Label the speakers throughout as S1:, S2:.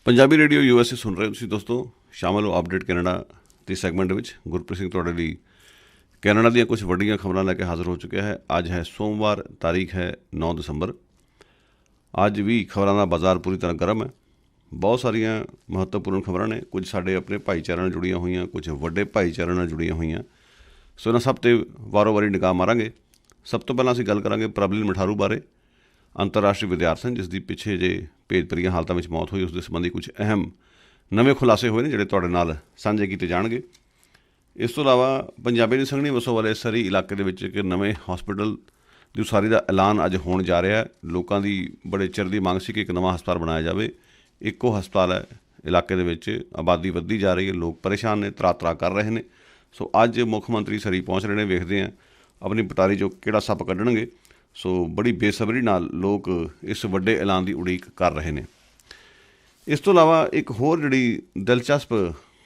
S1: Punjabi radio USA ਸੁਣ ਰਹੇ ਹੋ ਤੁਸੀਂ ਦੋਸਤੋ। ਸ਼ਾਮਲ ਹੋ ਅਪਡੇਟ ਕੈਨੇਡਾ ਦੀ ਸੈਗਮੈਂਟ ਵਿੱਚ। ਗੁਰਪ੍ਰੀਤ ਸਿੰਘ ਤੁਹਾਡੇ ਲਈ ਕੈਨੇਡਾ ਦੀਆਂ ਕੁਝ ਵੱਡੀਆਂ ਖਬਰਾਂ ਲੈ ਕੇ ਹਾਜ਼ਰ ਹੋ ਚੁੱਕਿਆ ਹੈ। ਅੱਜ ਹੈ ਸੋਮਵਾਰ, ਤਾਰੀਖ ਹੈ 9 ਦਸੰਬਰ। ਅੱਜ ਵੀ ਖਬਰਾਂ ਦਾ ਬਾਜ਼ਾਰ ਪੂਰੀ ਤਰ੍ਹਾਂ ਗਰਮ ਹੈ। ਬਹੁਤ ਸਾਰੀਆਂ ਮਹੱਤਵਪੂਰਨ ਖਬਰਾਂ ਨੇ, ਕੁਝ ਸਾਡੇ ਆਪਣੇ ਭਾਈਚਾਰਿਆਂ ਨਾਲ ਜੁੜੀਆਂ ਹੋਈਆਂ, ਕੁਝ ਵੱਡੇ ਭਾਈਚਾਰਿਆਂ ਨਾਲ ਜੁੜੀਆਂ ਹੋਈਆਂ। ਸੋ ਇਹਨਾਂ ਸਭ 'ਤੇ ਵਾਰੋ ਵਾਰੀ ਨਿਗਾਹ ਮਾਰਾਂਗੇ। ਸਭ ਤੋਂ ਪਹਿਲਾਂ ਅਸੀਂ ਗੱਲ ਕਰਾਂਗੇ ਪ੍ਰਬਲੀਨ ਮਠਾਰੂ ਬਾਰੇ। ਅੰਤਰਰਾਸ਼ਟਰੀ ਵਿਦਿਆਰਥਣ ਜਿਸ ਦੀ ਪਿੱਛੇ ਜੇ ਭੇਦਭਰੀਆਂ ਹਾਲਤਾਂ ਵਿੱਚ ਮੌਤ ਹੋਈ, ਉਸ ਦੇ ਸੰਬੰਧੀ ਕੁਝ ਅਹਿਮ ਨਵੇਂ ਖੁਲਾਸੇ ਹੋਏ ਨੇ ਜਿਹੜੇ ਤੁਹਾਡੇ ਨਾਲ ਸਾਂਝੇ ਕੀਤੇ ਜਾਣਗੇ। ਇਸ ਤੋਂ ਇਲਾਵਾ ਪੰਜਾਬੀ ਦੀ ਸੰਘਣੀ ਵਸੋਂ ਵਾਲੇ ਸਰੀ ਇਲਾਕੇ ਦੇ ਵਿੱਚ ਇੱਕ ਨਵੇਂ ਹਸਪੀਟਲ ਦੀ ਉਸਾਰੀ ਦਾ ਐਲਾਨ ਅੱਜ ਹੋਣ ਜਾ ਰਿਹਾ। ਲੋਕਾਂ ਦੀ ਬੜੇ ਚਿਰ ਦੀ ਮੰਗ ਸੀ ਕਿ ਇੱਕ ਨਵਾਂ ਹਸਪਤਾਲ ਬਣਾਇਆ ਜਾਵੇ। ਇੱਕੋ ਹਸਪਤਾਲ ਹੈ ਇਲਾਕੇ ਦੇ ਵਿੱਚ, ਆਬਾਦੀ ਵੱਧਦੀ ਜਾ ਰਹੀ ਹੈ, ਲੋਕ ਪਰੇਸ਼ਾਨ ਨੇ, ਤਰਾ ਕਰ ਰਹੇ ਨੇ। ਸੋ ਅੱਜ ਮੁੱਖ ਮੰਤਰੀ ਸਰੀ ਪਹੁੰਚ ਰਹੇ ਨੇ। ਵੇਖਦੇ ਹਾਂ ਆਪਣੀ ਪਟਾਰੀ 'ਚੋਂ ਕਿਹੜਾ ਸੱਪ ਕੱਢਣਗੇ। ਸੋ ਬੜੀ ਬੇਸਬਰੀ ਨਾਲ ਲੋਕ ਇਸ ਵੱਡੇ ਐਲਾਨ ਦੀ ਉਡੀਕ ਕਰ ਰਹੇ ਨੇ। ਇਸ ਤੋਂ ਇਲਾਵਾ ਇੱਕ ਹੋਰ ਜਿਹੜੀ ਦਿਲਚਸਪ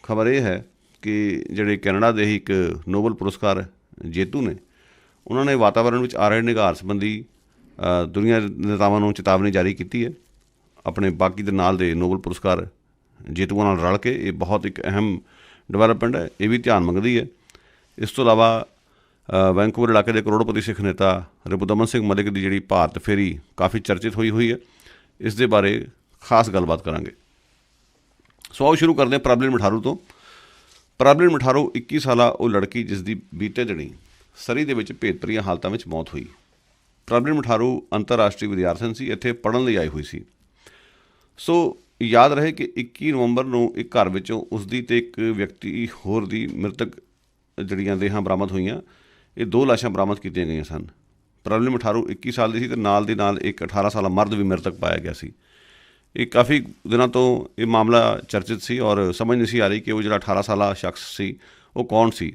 S1: ਖਬਰ ਇਹ ਹੈ ਕਿ ਜਿਹੜੇ ਕੈਨੇਡਾ ਦੇ ਹੀ ਇੱਕ ਨੋਬਲ ਪੁਰਸਕਾਰ ਜੇਤੂ ਨੇ, ਉਹਨਾਂ ਨੇ ਵਾਤਾਵਰਣ ਵਿੱਚ ਆ ਰਹੇ ਨਿਘਾਰ ਸੰਬੰਧੀ ਦੁਨੀਆ ਦੇ ਨੇਤਾਵਾਂ ਨੂੰ ਚੇਤਾਵਨੀ ਜਾਰੀ ਕੀਤੀ ਹੈ ਆਪਣੇ ਬਾਕੀ ਦੇ ਨਾਲ ਦੇ ਨੋਬਲ ਪੁਰਸਕਾਰ ਜੇਤੂਆਂ ਨਾਲ ਰਲ ਕੇ। ਇਹ ਬਹੁਤ ਇੱਕ ਅਹਿਮ ਡਿਵੈਲਪਮੈਂਟ ਹੈ, ਇਹ ਵੀ ਧਿਆਨ ਮੰਗਦੀ ਹੈ। ਇਸ ਤੋਂ ਇਲਾਵਾ ਵੈਂਕੂਵਰ ਇਲਾਕੇ ਦੇ ਕਰੋੜਪਤੀ ਸਿੱਖ ਨੇਤਾ ਰਿਪੁਦਮਨ ਸਿੰਘ ਮਲਿਕ ਦੀ ਜਿਹੜੀ ਭਾਰਤ ਫੇਰੀ ਕਾਫੀ ਚਰਚਿਤ ਹੋਈ ਹੈ। ਇਸ ਦੇ ਬਾਰੇ ਖਾਸ ਗੱਲਬਾਤ ਕਰਾਂਗੇ। ਸੋ ਆਓ ਸ਼ੁਰੂ ਕਰਦੇ ਹਾਂ ਪ੍ਰਬਲੀਨ ਮਠਾਰੂ ਤੋਂ। ਪ੍ਰਬਲੀਨ ਮਠਾਰੂ 21 ਸਾਲਾ ਉਹ ਲੜਕੀ ਜਿਸ ਦੀ ਬੀਤੇ ਦਿਨੀ ਸਰੀ ਦੇ ਵਿੱਚ ਭੇਦਭਰੀਆਂ ਹਾਲਤਾਂ ਵਿੱਚ ਮੌਤ ਹੋਈ। ਪ੍ਰਬਲੀਨ ਮਠਾਰੂ ਅੰਤਰਰਾਸ਼ਟਰੀ ਵਿਦਿਆਰਥਣ ਸੀ, ਇੱਥੇ ਪੜ੍ਹਨ ਲਈ ਆਈ ਹੋਈ ਸੀ। ਸੋ ਯਾਦ ਰਹੇ ਕਿ 21 ਨਵੰਬਰ ਨੂੰ ਇੱਕ ਘਰ ਵਿੱਚੋਂ ਉਸਦੀ ਅਤੇ ਇੱਕ ਵਿਅਕਤੀ ਹੋਰ ਦੀ ਮ੍ਰਿਤਕ ਜਿਹੜੀਆਂ ਦੇਹਾਂ ਬਰਾਮਦ ਹੋਈਆਂ। ਇਹ 2 ਲਾਸ਼ਾਂ ਬਰਾਮਦ ਕੀਤੀਆਂ ਗਈਆਂ ਸਨ। ਪ੍ਰਬਲੀਨ ਮਠਾਰੂ 21 ਸਾਲ ਦੀ ਸੀ ਅਤੇ ਨਾਲ ਦੀ ਨਾਲ ਇੱਕ 18 ਸਾਲਾ ਮਰਦ ਵੀ ਮ੍ਰਿਤਕ ਪਾਇਆ ਗਿਆ ਸੀ। ਇਹ ਕਾਫੀ ਦਿਨਾਂ ਤੋਂ ਇਹ ਮਾਮਲਾ ਚਰਚਿਤ ਸੀ ਔਰ ਸਮਝ ਨਹੀਂ ਸੀ ਆ ਰਹੀ ਕਿ ਉਹ ਜਿਹੜਾ 18 ਸਾਲਾ ਸ਼ਖਸ ਸੀ ਉਹ ਕੌਣ ਸੀ।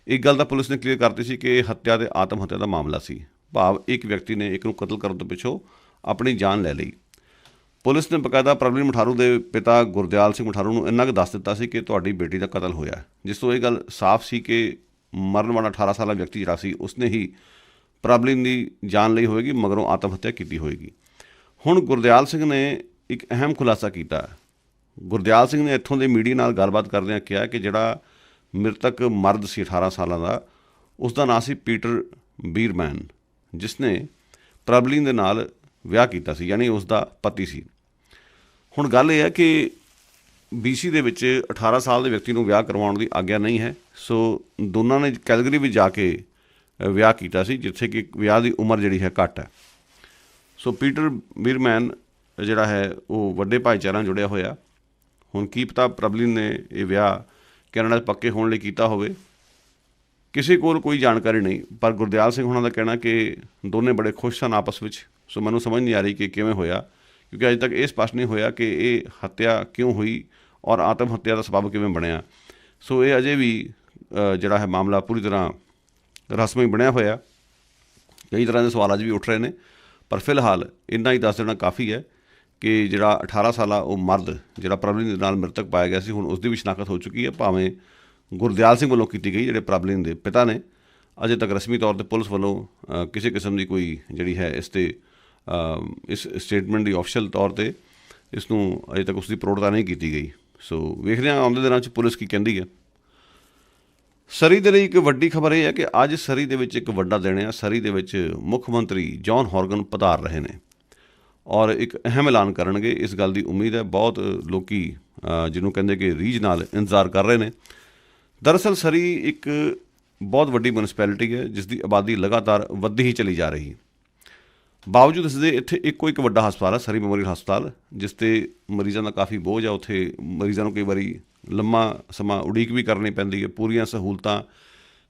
S1: ਇੱਕ ਗੱਲ ਤਾਂ ਪੁਲਿਸ ਨੇ ਕਲੀਅਰ ਕਰਤੀ ਸੀ ਕਿ ਇਹ ਹੱਤਿਆ ਅਤੇ ਆਤਮ ਹੱਤਿਆ ਦਾ ਮਾਮਲਾ ਸੀ। ਭਾਵ ਇੱਕ ਵਿਅਕਤੀ ਨੇ ਇੱਕ ਨੂੰ ਕਤਲ ਕਰਨ ਤੋਂ ਪਿੱਛੋਂ ਆਪਣੀ ਜਾਨ ਲੈ ਲਈ। ਪੁਲਿਸ ਨੇ ਬਕਾਇਦਾ ਪ੍ਰਬਲੀਨ ਮਠਾਰੂ ਦੇ ਪਿਤਾ ਗੁਰਦਿਆਲ ਸਿੰਘ ਮਠਾਰੂ ਨੂੰ ਇੰਨਾ ਕੁ ਦੱਸ ਦਿੱਤਾ ਸੀ ਕਿ ਤੁਹਾਡੀ ਬੇਟੀ ਦਾ ਕਤਲ ਹੋਇਆ, ਜਿਸ ਤੋਂ ਇਹ ਗੱਲ ਸਾਫ਼ ਸੀ ਕਿ ਮਰਨ ਵਾਲਾ 18 ਸਾਲਾ ਵਿਅਕਤੀ ਜਿਹੜਾ ਸੀ ਉਸਨੇ ਹੀ ਪ੍ਰਬਲੀਨ ਦੀ ਜਾਨ ਲਈ ਹੋਏਗੀ, ਮਗਰੋਂ ਆਤਮ ਹੱਤਿਆ ਕੀਤੀ ਹੋਏਗੀ। ਹੁਣ ਗੁਰਦਿਆਲ ਸਿੰਘ ਨੇ ਇੱਕ ਅਹਿਮ ਖੁਲਾਸਾ ਕੀਤਾ। ਗੁਰਦਿਆਲ ਸਿੰਘ ਨੇ ਇੱਥੋਂ ਦੇ ਮੀਡੀਆ ਨਾਲ ਗੱਲਬਾਤ ਕਰਦਿਆਂ ਕਿਹਾ ਕਿ ਜਿਹੜਾ ਮ੍ਰਿਤਕ ਮਰਦ ਸੀ 18 ਸਾਲਾਂ ਦਾ, ਉਸ ਦਾ ਨਾਂ ਸੀ ਪੀਟਰ ਬੀਰਮੈਨ, ਜਿਸ ਨੇ ਪ੍ਰਬਲੀਨ ਦੇ ਨਾਲ ਵਿਆਹ ਕੀਤਾ ਸੀ, ਯਾਨੀ ਉਸ ਦਾ ਪਤੀ ਸੀ। ਹੁਣ ਗੱਲ ਇਹ ਹੈ ਕਿ BC ਦੇ ਵਿੱਚ 18 ਸਾਲ ਦੇ ਵਿਅਕਤੀ ਨੂੰ ਵਿਆਹ ਕਰਵਾਉਣ ਦੀ ਆਗਿਆ ਨਹੀਂ ਹੈ। ਸੋ ਦੋਨਾਂ ਨੇ ਕੈਲਗਰੀ ਵਿੱਚ ਜਾ ਕੇ ਵਿਆਹ ਕੀਤਾ ਸੀ, ਜਿੱਥੇ ਕਿ ਵਿਆਹ ਦੀ ਉਮਰ ਜਿਹੜੀ ਹੈ ਘੱਟ ਹੈ। ਸੋ ਪੀਟਰ ਬੀਰਮੈਨ ਜਿਹੜਾ ਹੈ ਉਹ ਵੱਡੇ ਭਾਈਚਾਰਿਆਂ ਨਾਲ ਜੁੜਿਆ ਹੋਇਆ। ਹੁਣ ਕੀ ਪਤਾ ਪ੍ਰਬਲੀਨ ਨੇ ਇਹ ਵਿਆਹ ਕੈਨੇਡਾ 'ਚ ਪੱਕੇ ਹੋਣ ਲਈ ਕੀਤਾ ਹੋਵੇ, ਕਿਸੇ ਕੋਲ ਕੋਈ ਜਾਣਕਾਰੀ ਨਹੀਂ। ਪਰ ਗੁਰਦਿਆਲ ਸਿੰਘ ਹੋਣਾ ਦਾ ਕਹਿਣਾ ਕਿ ਦੋਨੇ ਬੜੇ ਖੁਸ਼ ਸਨ ਆਪਸ ਵਿੱਚ। ਸੋ ਮੈਨੂੰ ਸਮਝ ਨਹੀਂ ਆ ਰਹੀ ਕਿ ਕਿਵੇਂ ਹੋਇਆ, ਕਿਉਂਕਿ ਅਜੇ ਤੱਕ ਇਹ ਸਪਸ਼ਟ ਨਹੀਂ ਹੋਇਆ ਕਿ ਇਹ ਹੱਤਿਆ ਕਿਉਂ ਹੋਈ ਔਰ ਆਤਮ ਹੱਤਿਆ ਦਾ ਸਬੱਬ ਕਿਵੇਂ ਬਣਿਆ। ਸੋ ਇਹ ਅਜੇ ਵੀ ਜਿਹੜਾ ਹੈ ਮਾਮਲਾ ਪੂਰੀ ਤਰ੍ਹਾਂ ਰਹੱਸਮਈ ਬਣਿਆ ਹੋਇਆ। ਕਈ ਤਰ੍ਹਾਂ ਦੇ ਸਵਾਲ ਅੱਜ ਵੀ ਉੱਠ ਰਹੇ ਨੇ, ਪਰ ਫਿਲਹਾਲ ਇੰਨਾ ਹੀ ਦੱਸ ਦੇਣਾ ਕਾਫੀ ਹੈ ਕਿ ਜਿਹੜਾ 18 ਸਾਲਾ ਉਹ ਮਰਦ ਜਿਹੜਾ ਪ੍ਰਬਲੀਨ ਦੇ ਨਾਲ ਮ੍ਰਿਤਕ ਪਾਇਆ ਗਿਆ ਸੀ, ਹੁਣ ਉਸਦੀ ਵੀ ਸ਼ਨਾਖਤ ਹੋ ਚੁੱਕੀ ਹੈ। ਭਾਵੇਂ ਗੁਰਦਿਆਲ ਸਿੰਘ ਵੱਲੋਂ ਕੀਤੀ ਗਈ, ਜਿਹੜੇ ਪ੍ਰਬਲੀਨ ਦੇ ਪਿਤਾ ਨੇ। ਅਜੇ ਤੱਕ ਰਸਮੀ ਤੌਰ 'ਤੇ ਪੁਲਿਸ ਵੱਲੋਂ ਕਿਸੇ ਕਿਸਮ ਦੀ ਕੋਈ ਜਿਹੜੀ ਹੈ ਇਸ ਸਟੇਟਮੈਂਟ ਦੀ ਆਫੀਸ਼ੀਅਲ ਤੌਰ 'ਤੇ ਇਸ ਨੂੰ ਅਜੇ ਤੱਕ ਉਸਦੀ ਪ੍ਰੋੜਤਾ ਨਹੀਂ ਕੀਤੀ ਗਈ। ਸੋ ਵੇਖਦੇ ਹਾਂ ਆਉਂਦੇ ਦਿਨਾਂ 'ਚ ਪੁਲਿਸ ਕੀ ਕਹਿੰਦੀ ਹੈ। ਸਰੀ ਦੇ ਲਈ ਇੱਕ ਵੱਡੀ ਖਬਰ ਇਹ ਹੈ ਕਿ ਅੱਜ ਸਰੀ ਦੇ ਵਿੱਚ ਇੱਕ ਵੱਡਾ ਦਿਨ ਹੈ। ਸਰੀ ਦੇ ਵਿੱਚ ਮੁੱਖ ਮੰਤਰੀ ਜੌਨ ਹੌਰਗਨ ਪਧਾਰ ਰਹੇ ਨੇ ਔਰ ਇੱਕ ਅਹਿਮ ਐਲਾਨ ਕਰਨਗੇ। ਇਸ ਗੱਲ ਦੀ ਉਮੀਦ ਹੈ। ਬਹੁਤ ਲੋਕੀ ਜਿਹਨੂੰ ਕਹਿੰਦੇ ਕਿ ਰੀਝ ਨਾਲ ਇੰਤਜ਼ਾਰ ਕਰ ਰਹੇ ਨੇ। ਦਰਅਸਲ ਸਰੀ ਇੱਕ ਬਹੁਤ ਵੱਡੀ ਮਿਊਨਿਸਪੈਲਿਟੀ ਹੈ ਜਿਸ ਦੀ ਆਬਾਦੀ ਲਗਾਤਾਰ ਵੱਧਦੀ ਹੀ ਚਲੀ ਜਾ ਰਹੀ। ਬਾਵਜੂਦ ਇਸ ਦੇ ਇੱਥੇ ਇੱਕੋ ਇੱਕ ਵੱਡਾ ਹਸਪਤਾਲ ਹੈ, ਸਰੀ ਮੈਮੋਰੀਅਲ ਹਸਪਤਾਲ, ਜਿਸ 'ਤੇ ਮਰੀਜ਼ਾਂ ਦਾ ਕਾਫੀ ਬੋਝ ਆ। ਉੱਥੇ ਮਰੀਜ਼ਾਂ ਨੂੰ ਕਈ ਵਾਰੀ ਲੰਮਾ ਸਮਾਂ ਉਡੀਕ ਵੀ ਕਰਨੀ ਪੈਂਦੀ ਹੈ। ਪੂਰੀਆਂ ਸਹੂਲਤਾਂ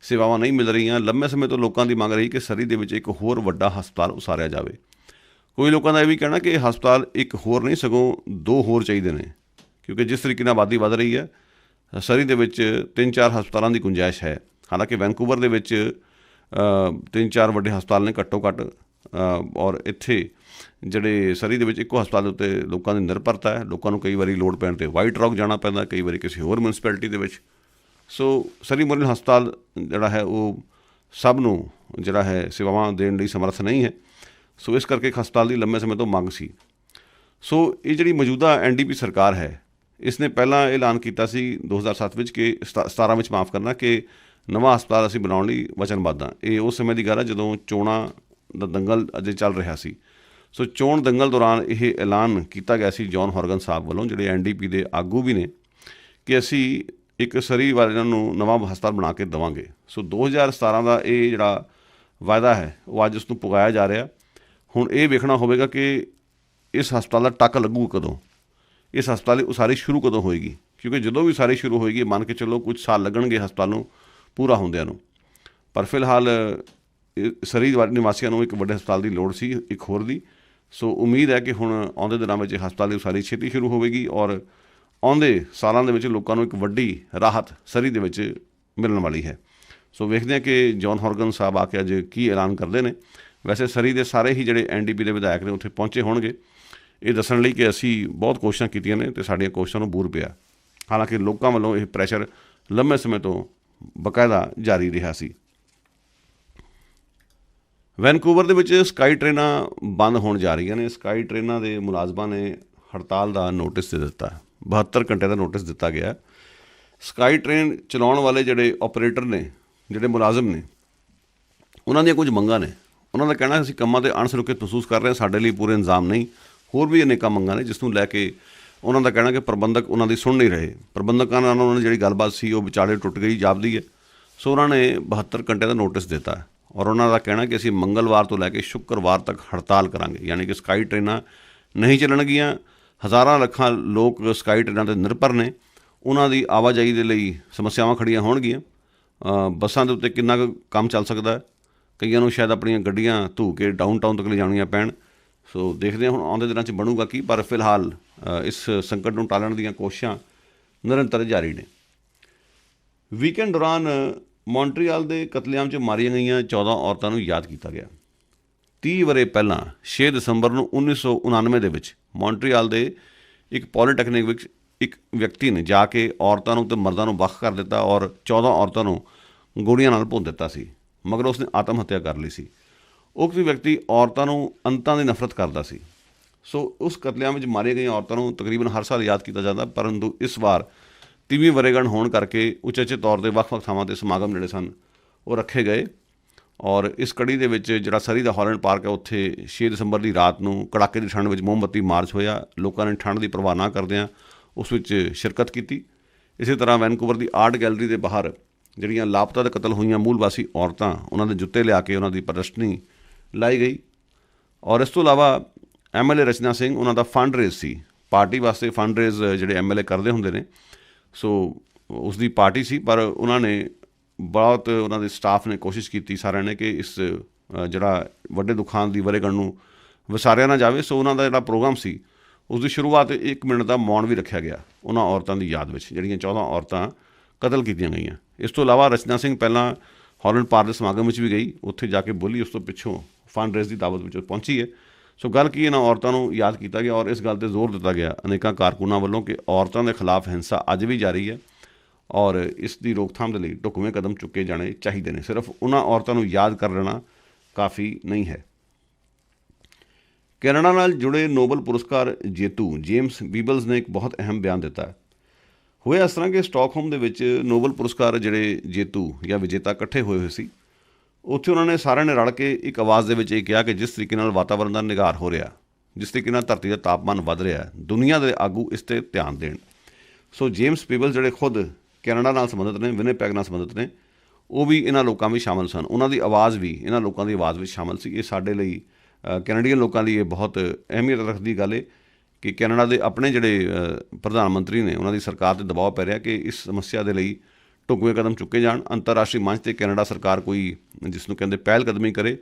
S1: ਸੇਵਾਵਾਂ ਨਹੀਂ ਮਿਲ ਰਹੀਆਂ। ਲੰਮੇ ਸਮੇਂ ਤੋਂ ਲੋਕਾਂ ਦੀ ਮੰਗ ਰਹੀ ਕਿ ਸਰੀ ਦੇ ਵਿੱਚ ਇੱਕ ਹੋਰ ਵੱਡਾ ਹਸਪਤਾਲ ਉਸਾਰਿਆ ਜਾਵੇ। ਕੋਈ ਲੋਕਾਂ ਦਾ ਇਹ ਵੀ ਕਹਿਣਾ ਕਿ ਇਹ ਹਸਪਤਾਲ ਇੱਕ ਹੋਰ ਨਹੀਂ, ਸਗੋਂ 2 ਹੋਰ ਚਾਹੀਦੇ ਨੇ, ਕਿਉਂਕਿ ਜਿਸ ਤਰੀਕੇ ਨਾਲ ਆਬਾਦੀ ਵੱਧ ਰਹੀ ਹੈ ਸਰੀ ਦੇ ਵਿੱਚ 3-4 ਹਸਪਤਾਲਾਂ ਦੀ ਗੁੰਜਾਇਸ਼ ਹੈ। ਹਾਲਾਂਕਿ ਵੈਂਕੂਵਰ ਦੇ ਵਿੱਚ 3-4 ਵੱਡੇ ਹਸਪਤਾਲ ਨੇ ਘੱਟੋ ਘੱਟ, ਔਰ ਇੱਥੇ ਜਿਹੜੇ ਸਰੀ ਦੇ ਵਿੱਚ ਇੱਕੋ ਹਸਪਤਾਲ ਦੇ ਉੱਤੇ ਲੋਕਾਂ ਦੀ ਨਿਰਭਰਤਾ ਹੈ। ਲੋਕਾਂ ਨੂੰ ਕਈ ਵਾਰੀ ਲੋੜ ਪੈਣ 'ਤੇ ਵਾਈਟ ਰੌਕ ਜਾਣਾ ਪੈਂਦਾ, ਕਈ ਵਾਰੀ ਕਿਸੇ ਹੋਰ ਮਿਊਨਿਸਪੈਲਿਟੀ ਦੇ ਵਿੱਚ। ਸੋ ਸਰੀ ਮੈਮੋਰੀਅਲ ਹਸਪਤਾਲ ਜਿਹੜਾ ਹੈ ਉਹ ਸਭ ਨੂੰ ਜਿਹੜਾ ਹੈ ਸੇਵਾਵਾਂ ਦੇਣ ਲਈ ਸਮਰੱਥ ਨਹੀਂ ਹੈ। ਸੋ ਇਸ ਕਰਕੇ ਹਸਪਤਾਲ ਦੀ ਲੰਮੇ ਸਮੇਂ ਤੋਂ ਮੰਗ ਸੀ। ਸੋ ਇਹ ਜਿਹੜੀ ਮੌਜੂਦਾ NDP ਸਰਕਾਰ ਹੈ ਇਸਨੇ ਪਹਿਲਾਂ ਐਲਾਨ ਕੀਤਾ ਸੀ 2007 ਵਿੱਚ ਕਿ 17 ਵਿੱਚ ਮਾਫ਼ ਕਰਨਾ, ਕਿ ਨਵਾਂ ਹਸਪਤਾਲ ਅਸੀਂ ਬਣਾਉਣ ਲਈ ਵਚਨਬੱਧ ਹਾਂ। ਇਹ ਉਸ ਸਮੇਂ ਦੀ ਗੱਲ ਹੈ ਜਦੋਂ ਚੋਣਾਂ ਦਾ ਦੰਗਲ ਅਜੇ ਚੱਲ ਰਿਹਾ ਸੀ। ਸੋ ਚੋਣ ਦੰਗਲ ਦੌਰਾਨ ਇਹ ਐਲਾਨ ਕੀਤਾ ਗਿਆ ਸੀ ਜੌਨ ਹੌਰਗਨ ਸਾਹਿਬ ਵੱਲੋਂ, ਜਿਹੜੇ NDP ਦੇ ਆਗੂ ਵੀ ਨੇ, ਕਿ ਅਸੀਂ ਇੱਕ ਸਰੀ ਵਾਲਿਆਂ ਨੂੰ ਨਵਾਂ ਹਸਪਤਾਲ ਬਣਾ ਕੇ ਦੇਵਾਂਗੇ। ਸੋ 2017 ਦਾ ਇਹ ਜਿਹੜਾ ਵਾਅਦਾ ਹੈ ਉਹ ਅੱਜ ਉਸ ਨੂੰ ਪੁਗਾਇਆ ਜਾ ਰਿਹਾ। ਹੁਣ ਇਹ ਵੇਖਣਾ ਹੋਵੇਗਾ ਕਿ ਇਸ ਹਸਪਤਾਲ ਦਾ ਟੱਕ ਲੱਗੂ ਕਦੋਂ, ਇਸ ਹਸਪਤਾਲ ਦੀ ਉਸਾਰੀ ਸ਼ੁਰੂ ਕਦੋਂ ਹੋਏਗੀ, ਕਿਉਂਕਿ ਜਦੋਂ ਵੀ ਉਸਾਰੀ ਸ਼ੁਰੂ ਹੋਏਗੀ ਮੰਨ ਕੇ ਚੱਲੋ ਕੁਝ ਸਾਲ ਲੱਗਣਗੇ ਹਸਪਤਾਲ ਨੂੰ ਪੂਰਾ ਹੁੰਦਿਆਂ ਨੂੰ। ਪਰ ਫਿਲਹਾਲ ਸਰੀ ਨਿਵਾਸੀਆਂ ਨੂੰ ਇੱਕ ਵੱਡੇ ਹਸਪਤਾਲ ਦੀ ਲੋੜ ਸੀ, ਇੱਕ ਹੋਰ ਦੀ। ਸੋ ਉਮੀਦ ਹੈ ਕਿ ਹੁਣ ਆਉਂਦੇ ਦਿਨਾਂ ਵਿੱਚ ਹਸਪਤਾਲ ਦੀ ਉਸਾਰੀ ਛੇਤੀ ਸ਼ੁਰੂ ਹੋਵੇਗੀ ਔਰ ਆਉਂਦੇ ਸਾਲਾਂ ਦੇ ਵਿੱਚ ਲੋਕਾਂ ਨੂੰ ਇੱਕ ਵੱਡੀ ਰਾਹਤ ਸਰੀ ਦੇ ਵਿੱਚ ਮਿਲਣ ਵਾਲੀ ਹੈ। ਸੋ ਵੇਖਦੇ ਹਾਂ ਕਿ ਜੌਨ ਹੌਰਗਨ ਸਾਹਿਬ ਆ ਕੇ ਅੱਜ ਕੀ ਐਲਾਨ ਕਰਦੇ ਨੇ। ਵੈਸੇ ਸਰੀ ਦੇ ਸਾਰੇ ਹੀ ਜਿਹੜੇ NDP ਦੇ ਵਿਧਾਇਕ ਨੇ ਉੱਥੇ ਪਹੁੰਚੇ ਹੋਣਗੇ ਇਹ ਦੱਸਣ ਲਈ ਕਿ ਅਸੀਂ ਬਹੁਤ ਕੋਸ਼ਿਸ਼ਾਂ ਕੀਤੀਆਂ ਨੇ ਅਤੇ ਸਾਡੀਆਂ ਕੋਸ਼ਿਸ਼ਾਂ ਨੂੰ ਬੂਰ ਪਿਆ। ਹਾਲਾਂਕਿ ਲੋਕਾਂ ਵੱਲੋਂ ਇਹ ਪ੍ਰੈਸ਼ਰ ਲੰਬੇ ਸਮੇਂ ਤੋਂ ਬਕਾਇਦਾ ਜਾਰੀ ਰਿਹਾ ਸੀ। ਵੈਨਕੂਵਰ ਦੇ ਵਿੱਚ ਸਕਾਈ ਟ੍ਰੇਨਾਂ ਬੰਦ ਹੋਣ ਜਾ ਰਹੀਆਂ ਨੇ। ਸਕਾਈ ਟ੍ਰੇਨਾਂ ਦੇ ਮੁਲਾਜ਼ਮਾਂ ਨੇ ਹੜਤਾਲ ਦਾ ਨੋਟਿਸ ਦੇ ਦਿੱਤਾ, 72 ਘੰਟੇ ਦਾ ਨੋਟਿਸ ਦਿੱਤਾ ਗਿਆ। ਸਕਾਈ ਟ੍ਰੇਨ ਚਲਾਉਣ ਵਾਲੇ ਜਿਹੜੇ ਆਪਰੇਟਰ ਨੇ, ਜਿਹੜੇ ਮੁਲਾਜ਼ਮ ਨੇ, ਉਹਨਾਂ ਦੀਆਂ ਕੁਝ ਮੰਗਾਂ ਨੇ। ਉਹਨਾਂ ਦਾ ਕਹਿਣਾ ਅਸੀਂ ਕੰਮਾਂ 'ਤੇ ਅਣਸੁਰੱਖਿਅਤ ਮਹਿਸੂਸ ਕਰ ਰਹੇ ਹਾਂ, ਸਾਡੇ ਲਈ ਪੂਰੇ ਇੰਤਜ਼ਾਮ ਨਹੀਂ। ਹੋਰ ਵੀ ਅਨੇਕਾਂ ਮੰਗਾਂ ਨੇ ਜਿਸ ਨੂੰ ਲੈ ਕੇ ਉਹਨਾਂ ਦਾ ਕਹਿਣਾ ਕਿ ਪ੍ਰਬੰਧਕ ਉਹਨਾਂ ਦੀ ਸੁਣ ਨਹੀਂ ਰਹੇ। ਪ੍ਰਬੰਧਕਾਂ ਨਾਲ ਉਹਨਾਂ ਦੀ ਜਿਹੜੀ ਗੱਲਬਾਤ ਸੀ ਉਹ ਵਿਚਾਲੇ ਟੁੱਟ ਗਈ ਜਾਪਦੀ ਹੈ। ਸੋ ਉਹਨਾਂ ਨੇ 72 ਘੰਟੇ ਦਾ ਨੋਟਿਸ ਦਿੱਤਾ ਔਰ ਉਹਨਾਂ ਦਾ ਕਹਿਣਾ ਕਿ ਅਸੀਂ ਮੰਗਲਵਾਰ ਤੋਂ ਲੈ ਕੇ ਸ਼ੁੱਕਰਵਾਰ ਤੱਕ ਹੜਤਾਲ ਕਰਾਂਗੇ, ਯਾਨੀ ਕਿ ਸਕਾਈ ਟ੍ਰੇਨਾਂ ਨਹੀਂ ਚੱਲਣਗੀਆਂ। ਹਜ਼ਾਰਾਂ ਲੱਖਾਂ ਲੋਕ ਸਕਾਈ ਟ੍ਰੇਨਾਂ 'ਤੇ ਨਿਰਭਰ ਨੇ, ਉਹਨਾਂ ਦੀ ਆਵਾਜਾਈ ਦੇ ਲਈ ਸਮੱਸਿਆਵਾਂ ਖੜੀਆਂ ਹੋਣਗੀਆਂ। ਬੱਸਾਂ ਦੇ ਉੱਤੇ ਕਿੰਨਾ ਕੁ ਕੰਮ ਚੱਲ ਸਕਦਾ, ਕਈਆਂ ਨੂੰ ਸ਼ਾਇਦ ਆਪਣੀਆਂ ਗੱਡੀਆਂ ਧੂ ਕੇ ਡਾਊਨ ਤੱਕ ਲਿਜਾਣੀਆਂ ਪੈਣ। ਸੋ ਦੇਖਦੇ ਹਾਂ ਹੁਣ ਆਉਂਦੇ ਦਿਨਾਂ 'ਚ ਬਣੂਗਾ ਕੀ, ਪਰ ਫਿਲਹਾਲ ਇਸ ਸੰਕਟ ਨੂੰ ਟਾਲਣ ਦੀਆਂ ਕੋਸ਼ਿਸ਼ਾਂ ਨਿਰੰਤਰ ਜਾਰੀ ਨੇ। ਵੀਕਐਂਡ ਦੌਰਾਨ ਮੌਂਟਰੀਆਲ ਦੇ ਕਤਲੇਆਮ 'ਚ ਮਾਰੀਆਂ ਗਈਆਂ 14 ਔਰਤਾਂ ਨੂੰ ਯਾਦ ਕੀਤਾ ਗਿਆ। 30 ਵਰ੍ਹੇ ਪਹਿਲਾਂ 6 ਦਸੰਬਰ ਨੂੰ 1999 ਦੇ ਵਿੱਚ ਮੌਂਟਰੀਆਲ ਦੇ ਇੱਕ ਪੋਲੀਟੈਕਨਿਕ ਵਿੱਚ ਇੱਕ ਵਿਅਕਤੀ ਨੇ ਜਾ ਕੇ ਔਰਤਾਂ ਨੂੰ ਅਤੇ ਮਰਦਾਂ ਨੂੰ ਵੱਖ ਕਰ ਦਿੱਤਾ ਔਰ 14 ਔਰਤਾਂ ਨੂੰ ਗੋਲੀਆਂ ਨਾਲ ਭੁੰਨ ਦਿੱਤਾ ਸੀ। ਮਗਰ ਉਸਨੇ ਆਤਮ ਹੱਤਿਆ ਕਰ ਲਈ ਸੀ। ਉਕਤ ਵਿਅਕਤੀ ਔਰਤਾਂ ਨੂੰ ਅੰਤਾਂ ਦੀ ਨਫ਼ਰਤ ਕਰਦਾ ਸੀ। ਸੋ ਉਸ ਕਤਲੇਆਮ ਵਿੱਚ ਮਾਰੀਆਂ ਗਈਆਂ ਔਰਤਾਂ ਨੂੰ ਤਕਰੀਬਨ ਹਰ ਸਾਲ ਯਾਦ ਕੀਤਾ ਜਾਂਦਾ, ਪਰੰਤੂ ਇਸ ਵਾਰ 30ਵੀਂ ਵਰ੍ਹੇਗੰਢ ਹੋਣ ਕਰਕੇ ਉਚੇਚੇ ਤੌਰ 'ਤੇ ਵੱਖ-ਵੱਖ ਥਾਵਾਂ 'ਤੇ ਸਮਾਗਮ ਜਿਹੜੇ ਸਨ ਉਹ ਰੱਖੇ ਗਏ। ਔਰ ਇਸ ਕੜੀ ਦੇ ਵਿੱਚ ਜਿਹੜਾ ਸਰੀ ਦਾ ਹਾਲੈਂਡ ਪਾਰਕ ਹੈ ਉੱਥੇ 6 ਦਸੰਬਰ ਦੀ ਰਾਤ ਨੂੰ ਕੜਾਕੇ ਦੀ ਠੰਡ ਵਿੱਚ ਮੋਮਬੱਤੀ ਮਾਰਚ ਹੋਇਆ। ਲੋਕਾਂ ਨੇ ਠੰਡ ਦੀ ਪਰਵਾਹ ਨਾ ਕਰਦਿਆਂ ਉਸ ਵਿੱਚ ਸ਼ਿਰਕਤ ਕੀਤੀ। ਇਸੇ ਤਰ੍ਹਾਂ ਵੈਨਕੂਵਰ ਦੀ ਆਰਟ ਗੈਲਰੀ ਦੇ ਬਾਹਰ ਜਿਹੜੀਆਂ ਲਾਪਤਾ ਦੇ ਕਤਲ ਹੋਈਆਂ ਮੂਲ ਵਾਸੀ ਔਰਤਾਂ, ਉਹਨਾਂ ਦੇ ਜੁੱਤੇ ਲਿਆ ਕੇ ਉਹਨਾਂ ਦੀ ਪ੍ਰਦਰਸ਼ਨੀ ਲਾਈ ਗਈ। ਔਰ ਇਸ ਤੋਂ ਇਲਾਵਾ MLA ਰਚਨਾ ਸਿੰਘ, ਉਹਨਾਂ ਦਾ ਫੰਡ ਰੇਜ਼ ਸੀ, ਪਾਰਟੀ ਵਾਸਤੇ ਫੰਡ ਰੇਜ਼ ਜਿਹੜੇ MLA ਕਰਦੇ ਹੁੰਦੇ ਨੇ। ਸੋ ਉਸ ਦੀ ਪਾਰਟੀ ਸੀ, ਪਰ ਉਹਨਾਂ ਨੇ ਬਹੁਤ, ਉਹਨਾਂ ਦੇ ਸਟਾਫ ਨੇ ਕੋਸ਼ਿਸ਼ ਕੀਤੀ ਸਾਰਿਆਂ ਨੇ ਕਿ ਇਸ ਜਿਹੜਾ ਵੱਡੇ ਦੁਖਾਂਤ ਦੀ ਵਰ੍ਹੇਗੰਢ ਨੂੰ ਵਿਸਾਰਿਆ ਨਾ ਜਾਵੇ। ਸੋ ਉਹਨਾਂ ਦਾ ਜਿਹੜਾ ਪ੍ਰੋਗਰਾਮ ਸੀ ਉਸ ਦੀ ਸ਼ੁਰੂਆਤ 1 ਮਿੰਟ ਦਾ ਮੌਨ ਵੀ ਰੱਖਿਆ ਗਿਆ ਉਹਨਾਂ ਔਰਤਾਂ ਦੀ ਯਾਦ ਵਿੱਚ ਜਿਹੜੀਆਂ 14 ਔਰਤਾਂ ਕਤਲ ਕੀਤੀਆਂ ਗਈਆਂ। ਇਸ ਤੋਂ ਇਲਾਵਾ ਰਚਨਾ ਸਿੰਘ ਪਹਿਲਾਂ ਹਾਲੈਂਡ ਪਾਰਕ ਦੇ ਸਮਾਗਮ ਵਿੱਚ ਵੀ ਗਈ, ਉੱਥੇ ਜਾ ਕੇ ਬੋਲੀ। ਉਸ ਤੋਂ ਪਿੱਛੋਂ ਫੰਡ ਰੇਜ਼ ਦੀ ਦਾਵਤ ਵਿੱਚ ਪਹੁੰਚੀ ਹੈ। ਸੋ ਗੱਲ ਕੀ, ਇਹਨਾਂ ਔਰਤਾਂ ਨੂੰ ਯਾਦ ਕੀਤਾ ਗਿਆ ਔਰ ਇਸ ਗੱਲ 'ਤੇ ਜ਼ੋਰ ਦਿੱਤਾ ਗਿਆ ਅਨੇਕਾਂ ਕਾਰਕੁਨਾਂ ਵੱਲੋਂ ਕਿ ਔਰਤਾਂ ਦੇ ਖਿਲਾਫ ਹਿੰਸਾ ਅੱਜ ਵੀ ਜਾਰੀ ਹੈ ਔਰ ਇਸ ਦੀ ਰੋਕਥਾਮ ਦੇ ਲਈ ਢੁਕਵੇਂ ਕਦਮ ਚੁੱਕੇ ਜਾਣੇ ਚਾਹੀਦੇ ਨੇ। ਸਿਰਫ ਉਹਨਾਂ ਔਰਤਾਂ ਨੂੰ ਯਾਦ ਕਰ ਲੈਣਾ ਕਾਫੀ ਨਹੀਂ ਹੈ। ਕੈਨੇਡਾ ਨਾਲ ਜੁੜੇ ਨੋਬਲ ਪੁਰਸਕਾਰ ਜੇਤੂ ਜੇਮਸ ਪੀਬਲਜ਼ ਨੇ ਇੱਕ ਬਹੁਤ ਅਹਿਮ ਬਿਆਨ ਦਿੱਤਾ। ਹੋਇਆ ਇਸ ਤਰ੍ਹਾਂ ਕਿ ਸਟਾਕਹੋਮ ਦੇ ਵਿੱਚ ਨੋਬਲ ਪੁਰਸਕਾਰ ਜਿਹੜੇ ਜੇਤੂ ਜਾਂ ਵਿਜੇਤਾ ਇਕੱਠੇ ਹੋਏ ਸੀ, ਉੱਥੇ ਉਹਨਾਂ ਨੇ ਸਾਰਿਆਂ ਨੇ ਰਲ ਕੇ ਇੱਕ ਆਵਾਜ਼ ਦੇ ਵਿੱਚ ਇਹ ਕਿਹਾ ਕਿ ਜਿਸ ਤਰੀਕੇ ਨਾਲ ਵਾਤਾਵਰਨ ਦਾ ਨਿਘਾਰ ਹੋ ਰਿਹਾ, ਜਿਸ ਤਰੀਕੇ ਨਾਲ ਧਰਤੀ ਦਾ ਤਾਪਮਾਨ ਵੱਧ ਰਿਹਾ, ਦੁਨੀਆ ਦੇ ਆਗੂ ਇਸ 'ਤੇ ਧਿਆਨ ਦੇਣ। ਸੋ ਜੇਮਸ ਪੀਬਲਜ਼ ਜਿਹੜੇ ਖੁਦ ਕੈਨੇਡਾ ਨਾਲ ਸੰਬੰਧਿਤ ਨੇ, ਵਿਨਿਪੈਗ ਨਾਲ ਸੰਬੰਧਿਤ ਨੇ, ਉਹ ਵੀ ਇਹਨਾਂ ਲੋਕਾਂ ਵਿੱਚ ਸ਼ਾਮਲ ਸਨ। ਉਹਨਾਂ ਦੀ ਆਵਾਜ਼ ਵੀ ਇਹਨਾਂ ਲੋਕਾਂ ਦੀ ਆਵਾਜ਼ ਵਿੱਚ ਸ਼ਾਮਲ ਸੀ। ਇਹ ਸਾਡੇ ਲਈ, ਕੈਨੇਡੀਅਨ ਲੋਕਾਂ ਲਈ ਇਹ ਬਹੁਤ ਅਹਿਮੀਅਤ ਰੱਖਦੀ ਗੱਲ ਹੈ ਕਿ ਕੈਨੇਡਾ ਦੇ ਆਪਣੇ ਜਿਹੜੇ ਪ੍ਰਧਾਨ ਮੰਤਰੀ ਨੇ, ਉਹਨਾਂ ਦੀ ਸਰਕਾਰ 'ਤੇ ਦਬਾਅ ਪੈ ਰਿਹਾ ਕਿ ਇਸ ਸਮੱਸਿਆ ਦੇ ਲਈ ਢੁਕਵੇਂ ਕਦਮ ਚੁੱਕੇ ਜਾਣ। ਅੰਤਰਰਾਸ਼ਟਰੀ ਮੰਚ 'ਤੇ ਕੈਨੇਡਾ ਸਰਕਾਰ ਕੋਈ, ਜਿਸ ਨੂੰ ਕਹਿੰਦੇ ਪਹਿਲ ਕਦਮੀ ਕਰੇ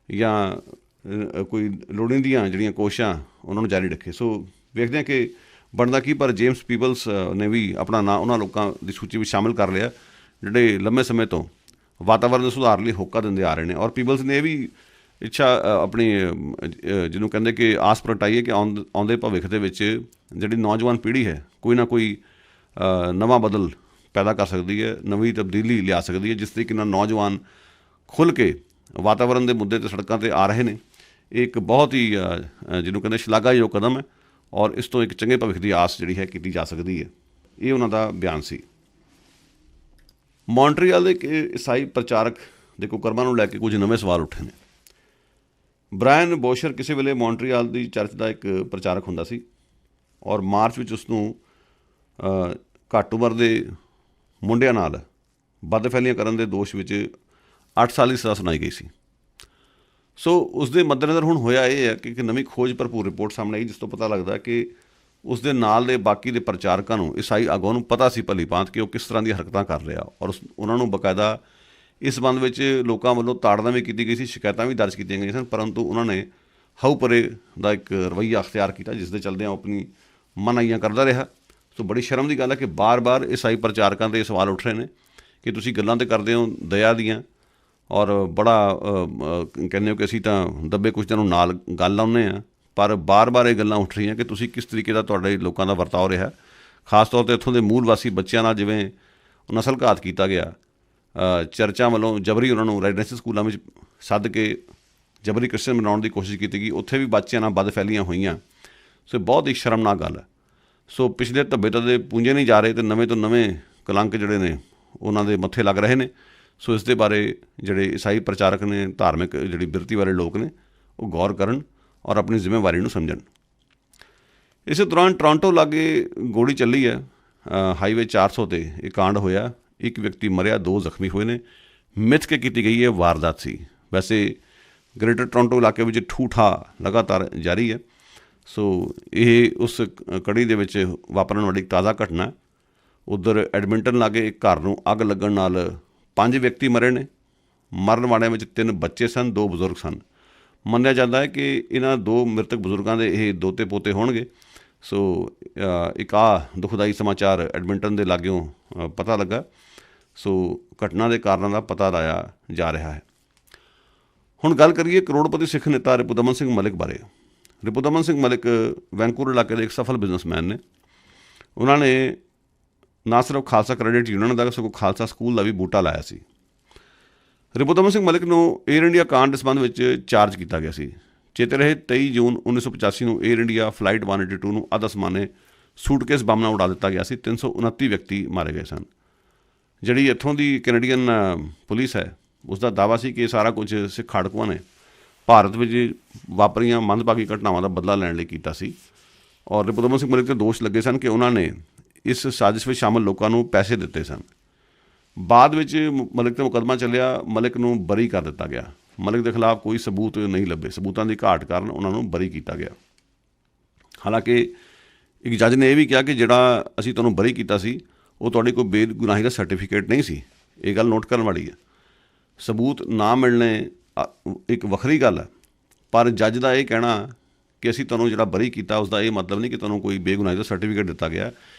S1: ਜਾਂ ਕੋਈ ਲੋੜੀਂਦੀਆਂ ਜਿਹੜੀਆਂ ਕੋਸ਼ਿਸ਼ਾਂ ਉਹਨਾਂ ਨੂੰ ਜਾਰੀ ਰੱਖੇ। ਸੋ ਵੇਖਦੇ ਹਾਂ ਕਿ ਬਣਦਾ ਕੀ। ਪਰ ਜੇਮਸ ਪੀਬਲਸ ਨੇ ਵੀ ਆਪਣਾ ਨਾਂ ਉਹਨਾਂ ਲੋਕਾਂ ਦੀ ਸੂਚੀ ਵਿੱਚ ਸ਼ਾਮਿਲ ਕਰ ਲਿਆ ਜਿਹੜੇ ਲੰਬੇ ਸਮੇਂ ਤੋਂ ਵਾਤਾਵਰਨ ਦੇ ਸੁਧਾਰ ਲਈ ਹੋਕਾ ਦਿੰਦੇ ਆ ਰਹੇ ਨੇ। ਔਰ ਪੀਬਲਸ ਨੇ ਇਹ ਵੀ ਇੱਛਾ ਆਪਣੀ ਜਿਹਨੂੰ ਕਹਿੰਦੇ ਕਿ ਆਸ ਪ੍ਰਗਟਾਈ ਹੈ ਕਿ ਆਉਂਦੇ ਭਵਿੱਖ ਦੇ ਵਿੱਚ ਜਿਹੜੀ ਨੌਜਵਾਨ ਪੀੜ੍ਹੀ ਹੈ ਕੋਈ ਨਾ ਕੋਈ ਨਵਾਂ ਬਦਲ ਪੈਦਾ ਕਰ ਸਕਦੀ ਹੈ, ਨਵੀਂ ਤਬਦੀਲੀ ਲਿਆ ਸਕਦੀ ਹੈ। ਜਿਸ ਤਰੀਕੇ ਨਾਲ ਨੌਜਵਾਨ ਖੁੱਲ੍ਹ ਕੇ ਵਾਤਾਵਰਨ ਦੇ ਮੁੱਦੇ 'ਤੇ ਸੜਕਾਂ 'ਤੇ ਆ ਰਹੇ ਨੇ, ਇਹ ਇੱਕ ਬਹੁਤ ਹੀ ਜਿਹਨੂੰ ਕਹਿੰਦੇ ਸ਼ਲਾਘਾਯੋਗ ਕਦਮ ਹੈ ਔਰ ਇਸ ਤੋਂ ਇੱਕ ਚੰਗੇ ਭਵਿੱਖ ਦੀ ਆਸ ਜਿਹੜੀ ਹੈ ਕੀਤੀ ਜਾ ਸਕਦੀ ਹੈ। ਇਹ ਉਹਨਾਂ ਦਾ ਬਿਆਨ ਸੀ। ਮੌਂਟਰੀਅਲ ਦੇ ਇੱਕ ਈਸਾਈ ਪ੍ਰਚਾਰਕ ਦੇ ਕੁਕਰਮਾਂ ਨੂੰ ਲੈ ਕੇ ਕੁਝ ਨਵੇਂ ਸਵਾਲ ਉੱਠੇ ਨੇ। ਬ੍ਰਾਇਨ ਬੋਸ਼ਰ ਕਿਸੇ ਵੇਲੇ ਮੌਂਟਰੀਅਲ ਦੀ ਚਰਚ ਦਾ ਇੱਕ ਪ੍ਰਚਾਰਕ ਹੁੰਦਾ ਸੀ ਔਰ ਮਾਰਚ ਵਿੱਚ ਉਸ ਨੂੰ ਘੱਟ ਉਮਰ ਦੇ ਮੁੰਡਿਆਂ ਨਾਲ ਬਦਫੈਲੀਆਂ ਕਰਨ ਦੇ ਦੋਸ਼ ਵਿੱਚ 8 ਸਾਲ ਦੀ ਸਜ਼ਾ ਸੁਣਾਈ ਗਈ ਸੀ। ਸੋ ਉਸ ਦੇ ਮੱਦੇਨਜ਼ਰ ਹੁਣ ਹੋਇਆ ਇਹ ਹੈ ਕਿ ਇੱਕ ਨਵੀਂ ਖੋਜ ਭਰਪੂਰ ਰਿਪੋਰਟ ਸਾਹਮਣੇ ਆਈ, ਜਿਸ ਤੋਂ ਪਤਾ ਲੱਗਦਾ ਕਿ ਉਸ ਦੇ ਨਾਲ ਦੇ ਬਾਕੀ ਦੇ ਪ੍ਰਚਾਰਕਾਂ ਨੂੰ, ਈਸਾਈ ਆਗੂਆਂ ਨੂੰ ਪਤਾ ਸੀ ਭਲੀ ਭਾਂਤ ਕਿ ਉਹ ਕਿਸ ਤਰ੍ਹਾਂ ਦੀਆਂ ਹਰਕਤਾਂ ਕਰ ਰਿਹਾ ਔਰ ਉਹਨਾਂ ਨੂੰ ਬਕਾਇਦਾ ਇਸ ਸੰਬੰਧ ਵਿੱਚ ਲੋਕਾਂ ਵੱਲੋਂ ਤਾੜਨਾ ਵੀ ਕੀਤੀ ਗਈ ਸੀ, ਸ਼ਿਕਾਇਤਾਂ ਵੀ ਦਰਜ ਕੀਤੀਆਂ ਗਈਆਂ ਸਨ, ਪਰੰਤੂ ਉਹਨਾਂ ਨੇ ਹਾਊ ਪਰੇ ਦਾ ਇੱਕ ਰਵੱਈਆ ਅਖਤਿਆਰ ਕੀਤਾ, ਜਿਸ ਦੇ ਚਲਦਿਆਂ ਉਹ ਆਪਣੀ ਮਨਾਹੀਆਂ ਕਰਦਾ ਰਿਹਾ। ਸੋ ਬੜੀ ਸ਼ਰਮ ਦੀ ਗੱਲ ਹੈ ਕਿ ਬਾਰ-ਬਾਰ ਈਸਾਈ ਪ੍ਰਚਾਰਕਾਂ 'ਤੇ ਸਵਾਲ ਉੱਠ ਰਹੇ ਨੇ ਕਿ ਤੁਸੀਂ ਗੱਲਾਂ ਤਾਂ ਕਰਦੇ ਹੋ ਦਇਆ ਦੀਆਂ ਔਰ ਬੜਾ ਕਹਿੰਦੇ ਹੋ ਕਿ ਅਸੀਂ ਤਾਂ ਦੱਬੇ ਕੁਛ ਨੂੰ ਨਾਲ ਗੱਲ ਲਾਉਂਦੇ ਹਾਂ, ਪਰ ਬਾਰ-ਬਾਰ ਇਹ ਗੱਲਾਂ ਉੱਠ ਰਹੀਆਂ ਕਿ ਤੁਸੀਂ ਕਿਸ ਤਰੀਕੇ ਦਾ ਤੁਹਾਡੇ ਲੋਕਾਂ ਦਾ ਵਰਤਾਓ ਰਿਹਾ। ਖਾਸ ਤੌਰ 'ਤੇ ਇੱਥੋਂ ਦੇ ਮੂਲ ਵਾਸੀ ਬੱਚਿਆਂ ਨਾਲ ਜਿਵੇਂ ਨਸਲ ਘਾਤ ਕੀਤਾ ਗਿਆ, ਚਰਚਾਂ ਵੱਲੋਂ ਜਬਰੀ ਉਹਨਾਂ ਨੂੰ ਰੈਜ਼ੀਡੈਂਸ਼ੀਅਲ ਸਕੂਲਾਂ ਵਿੱਚ ਸੱਦ ਕੇ ਜਬਰੀ ਕ੍ਰਿਸਚਨ ਬਣਾਉਣ ਦੀ ਕੋਸ਼ਿਸ਼ ਕੀਤੀ ਗਈ, ਉੱਥੇ ਵੀ ਬੱਚਿਆਂ ਨਾਲ ਬਦਫੈਲੀਆਂ ਹੋਈਆਂ। ਸੋ ਬਹੁਤ ਹੀ ਸ਼ਰਮਨਾਕ ਗੱਲ ਹੈ। ਸੋ ਪਿਛਲੇ ਧੱਬੇ ਤਾਂ ਦੇ ਪੂੰਝੇ ਨਹੀਂ ਜਾ ਰਹੇ ਅਤੇ ਨਵੇਂ ਤੋਂ ਨਵੇਂ ਕਲੰਕ ਜਿਹੜੇ ਨੇ ਉਹਨਾਂ ਦੇ ਮੱਥੇ ਲੱਗ ਰਹੇ ਨੇ। ਸੋ ਇਸ ਦੇ ਬਾਰੇ ਜਿਹੜੇ ਈਸਾਈ ਪ੍ਰਚਾਰਕ ਨੇ, ਧਾਰਮਿਕ ਜਿਹੜੀ ਬਿਰਤੀ ਵਾਲੇ ਲੋਕ ਨੇ, ਉਹ ਗੌਰ ਕਰਨ ਔਰ ਆਪਣੀ ਜ਼ਿੰਮੇਵਾਰੀ ਨੂੰ ਸਮਝਣ। ਇਸੇ ਦੌਰਾਨ ਟੋਰਾਂਟੋ ਲਾਗੇ ਗੋਲੀ ਚੱਲੀ ਹੈ, ਹਾਈਵੇ 400 'ਤੇ ਇਹ ਕਾਂਡ ਹੋਇਆ। ਇੱਕ ਵਿਅਕਤੀ ਮਰਿਆ, 2 ਜ਼ਖਮੀ ਹੋਏ ਨੇ। ਮਿੱਥ ਕੇ ਕੀਤੀ ਗਈ ਇਹ ਵਾਰਦਾਤ ਸੀ। ਵੈਸੇ ਗ੍ਰੇਟਰ ਟੋਰਾਂਟੋ ਇਲਾਕੇ ਵਿੱਚ ਠੂਠਾ ਲਗਾਤਾਰ ਜਾਰੀ ਹੈ। ਸੋ ਇਹ ਉਸ ਕੜੀ ਦੇ ਵਿੱਚ ਵਾਪਰਨ ਵਾਲੀ ਤਾਜ਼ਾ ਘਟਨਾ। ਉੱਧਰ ਐਡਮਿੰਟਨ ਲਾਗੇ ਇੱਕ ਘਰ ਨੂੰ ਅੱਗ ਲੱਗਣ ਨਾਲ 5 ਵਿਅਕਤੀ ਮਰੇ ਨੇ। ਮਰਨ ਵਾਲਿਆਂ ਵਿੱਚ 3 ਬੱਚੇ ਸਨ, 2 ਬਜ਼ੁਰਗ ਸਨ। ਮੰਨਿਆ ਜਾਂਦਾ ਹੈ ਕਿ ਇਹਨਾਂ 2 ਮ੍ਰਿਤਕ ਬਜ਼ੁਰਗਾਂ ਦੇ ਇਹ ਦੋਤੇ ਪੋਤੇ ਹੋਣਗੇ। ਸੋ ਇੱਕ ਦੁਖਦਾਈ ਸਮਾਚਾਰ ਐਡਮਿੰਟਨ ਦੇ ਲਾਗਿਓਂ ਪਤਾ ਲੱਗਾ। ਸੋ ਘਟਨਾ ਦੇ ਕਾਰਨਾਂ ਦਾ ਪਤਾ ਲਾਇਆ ਜਾ ਰਿਹਾ ਹੈ। ਹੁਣ ਗੱਲ ਕਰੀਏ ਕਰੋੜਪਤੀ ਸਿੱਖ ਨੇਤਾ ਰਿਪੁਦਮਨ ਸਿੰਘ ਮਲਿਕ ਬਾਰੇ। ਰਿਪੁਦਮਨ ਸਿੰਘ ਮਲਿਕ ਵੈਨਕੂਵਰ ਇਲਾਕੇ ਦੇ ਇੱਕ ਸਫਲ ਬਿਜ਼ਨਸਮੈਨ ਨੇ। ਉਹਨਾਂ ਨੇ ਨਾ ਸਿਰਫ ਖਾਲਸਾ ਕ੍ਰੈਡਿਟ ਯੂਨੀਅਨ ਦਾ ਸਗੋਂ ਖਾਲਸਾ ਸਕੂਲ ਦਾ ਵੀ ਬੂਟਾ ਲਾਇਆ ਸੀ। ਰਿਪੁਦਮਨ ਸਿੰਘ ਮਲਿਕ ਨੂੰ ਏਅਰ ਇੰਡੀਆ ਕਾਂਡ ਦੇ ਸੰਬੰਧ ਵਿੱਚ ਚਾਰਜ ਕੀਤਾ ਗਿਆ ਸੀ। ਚੇਤੇ ਰਹੇ 23 ਜੂਨ 1985 ਨੂੰ ਏਅਰ ਇੰਡੀਆ ਫਲਾਈਟ 182 ਨੂੰ ਅੱਧ ਅਸਮਾਨੇ ਸੂਟਕੇਸ ਬੰਬ ਨਾਲ ਉਡਾ ਦਿੱਤਾ ਗਿਆ ਸੀ। 329 ਵਿਅਕਤੀ ਮਾਰੇ ਗਏ ਸਨ। ਜਿਹੜੀ ਇੱਥੋਂ ਦੀ ਕੈਨੇਡੀਅਨ ਪੁਲਿਸ ਹੈ, ਉਸ ਦਾ ਦਾਅਵਾ ਸੀ ਕਿ ਇਹ ਸਾਰਾ ਕੁਝ ਸਿੱਖ ਆੜਕੂਆਂ ਨੇ ਭਾਰਤ ਵਿੱਚ ਵਾਪਰੀਆਂ ਮੰਦਭਾਗੀ ਘਟਨਾਵਾਂ ਦਾ ਬਦਲਾ ਲੈਣ ਲਈ ਕੀਤਾ ਸੀ। ਔਰ ਰਿਪੁਦਮਨ ਸਿੰਘ ਮਲਿਕ 'ਤੇ ਦੋਸ਼ ਲੱਗੇ ਸਨ ਕਿ ਉਹਨਾਂ ਨੇ ਇਸ ਸਾਜ਼ਿਸ਼ ਵਿੱਚ ਸ਼ਾਮਲ ਲੋਕਾਂ ਨੂੰ ਪੈਸੇ ਦਿੱਤੇ ਸਨ। ਬਾਅਦ ਵਿੱਚ ਮਲਿਕ 'ਤੇ ਮੁਕੱਦਮਾ ਚੱਲਿਆ, ਮਲਿਕ ਨੂੰ ਬਰੀ ਕਰ ਦਿੱਤਾ ਗਿਆ। ਮਲਿਕ ਦੇ ਖਿਲਾਫ ਕੋਈ ਸਬੂਤ ਨਹੀਂ ਲੱਭੇ। ਸਬੂਤਾਂ ਦੀ ਘਾਟ ਕਾਰਨ ਉਹਨਾਂ ਨੂੰ ਬਰੀ ਕੀਤਾ ਗਿਆ। ਹਾਲਾਂਕਿ ਇੱਕ ਜੱਜ ਨੇ ਇਹ ਵੀ ਕਿਹਾ ਕਿ ਜਿਹੜਾ ਅਸੀਂ ਤੁਹਾਨੂੰ ਬਰੀ ਕੀਤਾ ਸੀ ਉਹ ਤੁਹਾਡੀ ਕੋਈ ਬੇਗੁਨਾਹੀ ਦਾ ਸਰਟੀਫਿਕੇਟ ਨਹੀਂ ਸੀ। ਇਹ ਗੱਲ ਨੋਟ ਕਰਨ ਵਾਲੀ ਹੈ। ਸਬੂਤ ਨਾ ਮਿਲਣੇ ਇੱਕ ਵੱਖਰੀ ਗੱਲ ਹੈ, ਪਰ ਜੱਜ ਦਾ ਇਹ ਕਹਿਣਾ ਕਿ ਅਸੀਂ ਤੁਹਾਨੂੰ ਜਿਹੜਾ ਬਰੀ ਕੀਤਾ ਉਸ ਦਾ ਇਹ ਮਤਲਬ ਨਹੀਂ ਕਿ ਤੁਹਾਨੂੰ ਕੋਈ ਬੇਗੁਨਾਹੀ ਦਾ ਸਰਟੀਫਿਕੇਟ ਦਿੱਤਾ ਗਿਆ।